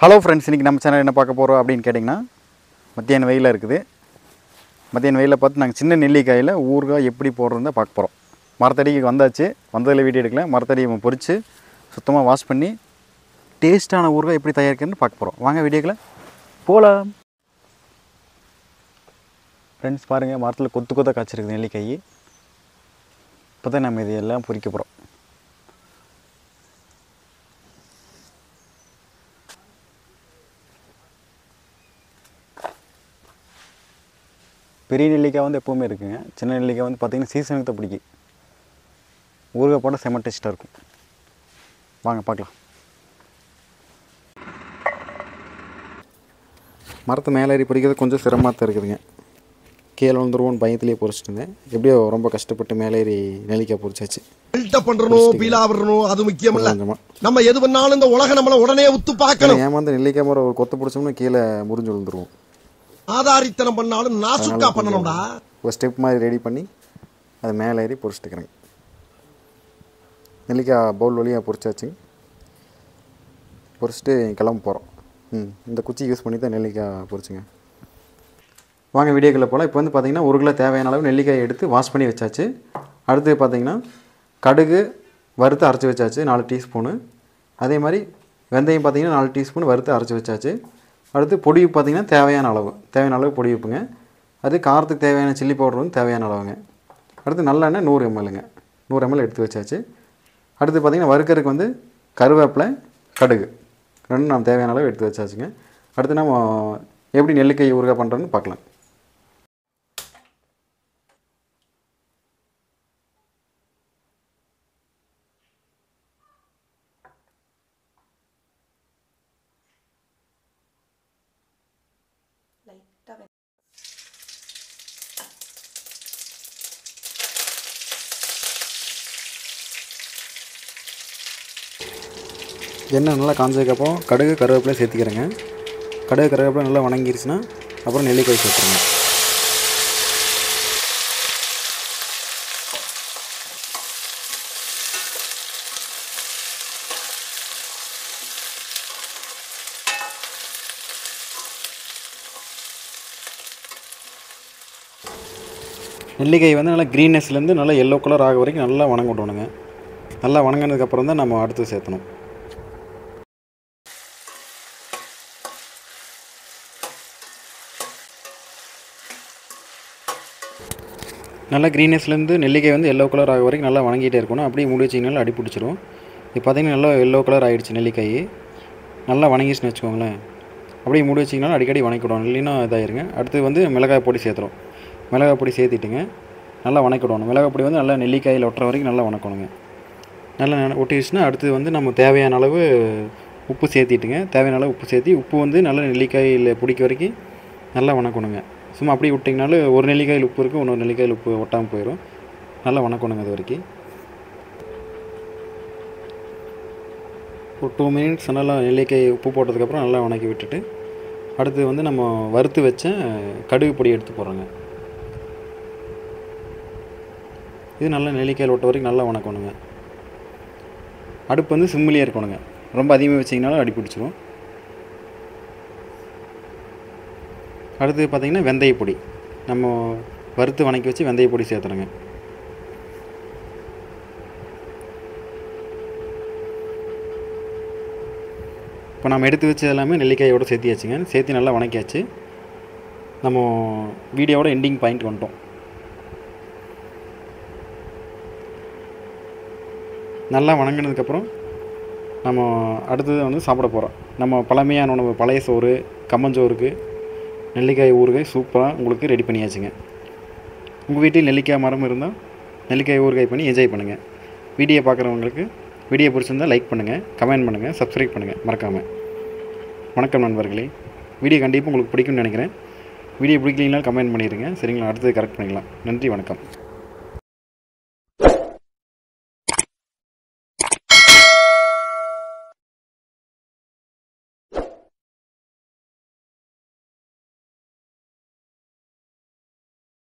Hello friends, இன்றைக்கி நம்ம channel என்ன பார்க்க போகிறோம் அப்படின்னு கேட்டிங்கன்னா, மத்தியான வெயிலில் இருக்குது. மத்தியான வெயிலில் பார்த்து நாங்கள் சின்ன நெல்லிக்காயில் ஊறுகாய் எப்படி போடுறதுன்னு பார்க்க போகிறோம். மரத்தடிக்கு வந்தாச்சு, வந்ததில் வீடியோ எடுக்கல. மரத்தடியை பொறிச்சு சுத்தமாக வாஷ் பண்ணி டேஸ்ட்டான ஊறுகாய் எப்படி தயாரிக்கிறதுன்னு பார்க்க போகிறோம். வாங்க வீடியோக்களை போகலாம். ஃப்ரெண்ட்ஸ் பாருங்கள், மரத்தில் கொத்து கொத்தாக காய்ச்சிருக்குது நெல்லிக்காய். இப்போ தான் நம்ம இதையெல்லாம் பொறிக்க போகிறோம். பெரிய நெல்லிக்காய் வந்து எப்போவுமே இருக்குங்க. சின்ன நெல்லிக்காய் வந்து பார்த்திங்கன்னா சீசனுக்கு தான் பிடிக்கும். ஊறுகாய் போட்டால் செம்ம டேஸ்ட்டாக இருக்கும். வாங்க பார்க்கலாம். மரத்தை மேலே ஏறி பிடிக்கிறது கொஞ்சம் சிரமமாக தான் இருக்குதுங்க. கீழே வந்துருவோன்னு பயத்துலேயே பொறிச்சிட்டு இருந்தேன். எப்படியோ ரொம்ப கஷ்டப்பட்டு மேலே ஏறி நெல்லிக்காய் பொறிச்சாச்சு. அது முக்கியம் இல்ல. நம்ம எது பண்ணாலும் இந்த உலகம் நம்மள உடனே உத்து பார்க்கணும். ஏமாந்து நெல்லிக்காய் மரம் ஒரு கொத்து பிடிச்சோம்னா கீழே முறிஞ்சு விழுந்துருவோம். ஆதாரித்தனம் பண்ணாலும் நாசுக்கா பண்ணணும்டா. ஒரு ஸ்டெப் மாதிரி ரெடி பண்ணி அது மேலே ஏறி பொறிச்சிட்டுக்கிறேங்க. நெல்லிக்காய் பவுல் வழியாக பொறிச்சாச்சுங்க. பொறிச்சிட்டு கிளம்ப போகிறோம். இந்த குச்சி யூஸ் பண்ணி தான் நெல்லிக்காய் பொறிச்சுங்க. வாங்க வீடியோக்குள்ளே போகலாம். இப்போ வந்து பார்த்திங்கன்னா 1 கிலோ தேவையான அளவு நெல்லிக்காயை எடுத்து வாஷ் பண்ணி வச்சாச்சு. அடுத்து பார்த்திங்கன்னா கடுகு வறுத்து அரைச்சி வச்சாச்சு 4 டீஸ்பூனு. அதே மாதிரி வெந்தயம் பார்த்திங்கன்னா 4 டீஸ்பூன் வறுத்து அரைச்சி வச்சாச்சு. அடுத்து பொடி பார்த்திங்கன்னா தேவையான அளவு பொடி உப்புங்க. அது காரத்துக்கு தேவையான சில்லி பவுடர் வந்து தேவையான அளவுங்க. அடுத்து நல்லெண்ணெய் 100 mlங்க. 100 ml எடுத்து வச்சாச்சு. அடுத்து பார்த்திங்கன்னா வறுக்கறதுக்கு வந்து கருவேப்பிலை, கடுகு ரெண்டும் நம்ம தேவையான அளவு எடுத்து வச்சாச்சுங்க. அடுத்து நம்ம எப்படி நெல்லிக்காய் ஊறுகாய் பண்ணுறோன்னு பார்க்கலாம். எண்ணெய் நல்லா காஞ்சதுக்கப்புறம் கடுகு கருவேப்பிலை சேர்த்திக்கிறேங்க. கடுகு கருவேப்பிலை நல்லா வணங்கிருச்சுன்னா அப்புறம் நெல்லிக்காய் சேர்த்துருங்க. நெல்லிக்காய் வந்து நல்லா க்ரீனஸ்லேருந்து நல்லா எல்லோ கலர் ஆக வரைக்கும் நல்லா வணங்க விடணுங்க. நல்லா வணங்கினதுக்கப்புறம் தான் நம்ம அடுத்து சேர்த்தணும். நல்லா க்ரீனஸ்லேருந்து நெல்லிக்காய் வந்து எல்லோ கலர் ஆக வரைக்கும் நல்லா வணங்கிட்டே இருக்கணும். அப்படியே மூடி வச்சிங்கனாலும் அடி பிடிச்சிரும். இப்போ பார்த்திங்கன்னா நல்லா எல்லோ கலர் ஆகிடுச்சு நெல்லிக்காய். நல்லா வணங்கிச்சுன்னு வச்சுக்கோங்களேன். அப்படியே மூடி வச்சிங்கனாலும் அடிக்கடி வணக்கிவிடணும், இல்லைன்னா இதாகிருங்க. அடுத்து வந்து மிளகாய் பொடி சேர்த்துறோம். மிளகாய் பொடி சேர்த்திட்டுங்க நல்லா வணக்கிவிடணும். மிளகாய் பொடி வந்து நல்லா நெல்லிக்காயில் ஒட்டுற வரைக்கும் நல்லா வணக்கணுங்க. நல்லா ஒட்டிடுச்சுன்னா அடுத்து வந்து நம்ம தேவையான அளவு உப்பு சேர்த்திட்டுங்க. தேவையான அளவு உப்பு சேர்த்தி உப்பு வந்து நல்லா நெல்லிக்காயில் பிடிக்க வரைக்கும் நல்லா வணக்கணுங்க. சும்மா அப்படி விட்டிங்கனாலும் ஒரு நெல்லிக்காயில் உப்பு இருக்குது, இன்னொரு நெல்லிக்காயில் உப்பு ஒட்டாமல் போயிடும். நல்லா வணக்கணுங்க. அது வரைக்கும் ஒரு 2 மினிட்ஸ் நல்லா நெல்லிக்காய் உப்பு போட்டதுக்கப்புறம் நல்லா வணக்கி விட்டுட்டு அடுத்து வந்து நம்ம வறுத்து வச்ச கடுகு பொடி எடுத்து போடுறோங்க. இது நல்லா நெல்லிக்காயில் ஒட்ட வரைக்கும் நல்லா வணக்கணுங்க. அடுப்பு வந்து சிம்மிலே இருக்கணுங்க. ரொம்ப அதிகமாக வச்சிங்கனாலும் அடி பிடிச்சிரும். அடுத்து பார்த்திங்கன்னா வெந்தய பொடி நம்ம வறுத்து வணக்கி வச்சு வெந்தய பொடி சேர்த்துறோங்க. இப்போ நம்ம எடுத்து வச்சு எல்லாமே நெல்லிக்காயோடு சேர்த்தியாச்சுங்க. சேர்த்து நல்லா வணக்கியாச்சு. நம்ம வீடியோவோட எண்டிங் பாயிண்ட் வந்துட்டோம். நல்லா வணங்கினதுக்கப்புறம் நம்ம அடுத்தது வந்து சாப்பிட போகிறோம். நம்ம பழமையான உணவு பழைய சோறு, கம்மஞ்சோறுக்கு நெல்லிக்காய் ஊறுகாய் சூப்பராக உங்களுக்கு ரெடி பண்ணியாச்சுங்க. உங்கள் வீட்டில் நெல்லிக்காய் மரம் இருந்தால் நெல்லிக்காய் ஊறுகாய் பண்ணி என்ஜாய் பண்ணுங்கள். வீடியோ பார்க்குறவங்களுக்கு வீடியோ பிடிச்சிருந்தால் லைக் பண்ணுங்கள், கமெண்ட் பண்ணுங்கள், சப்ஸ்கிரைப் பண்ணுங்கள் மறக்காமல். வணக்கம் நண்பர்களே. வீடியோ கண்டிப்பாக உங்களுக்கு பிடிக்கும்னு நினைக்கிறேன். வீடியோ பிடிக்கலனாலும் கமெண்ட் பண்ணிடுங்க. சரிங்களா? அடுத்தது கரெக்ட் பண்ணிக்கலாம். நன்றி, வணக்கம்.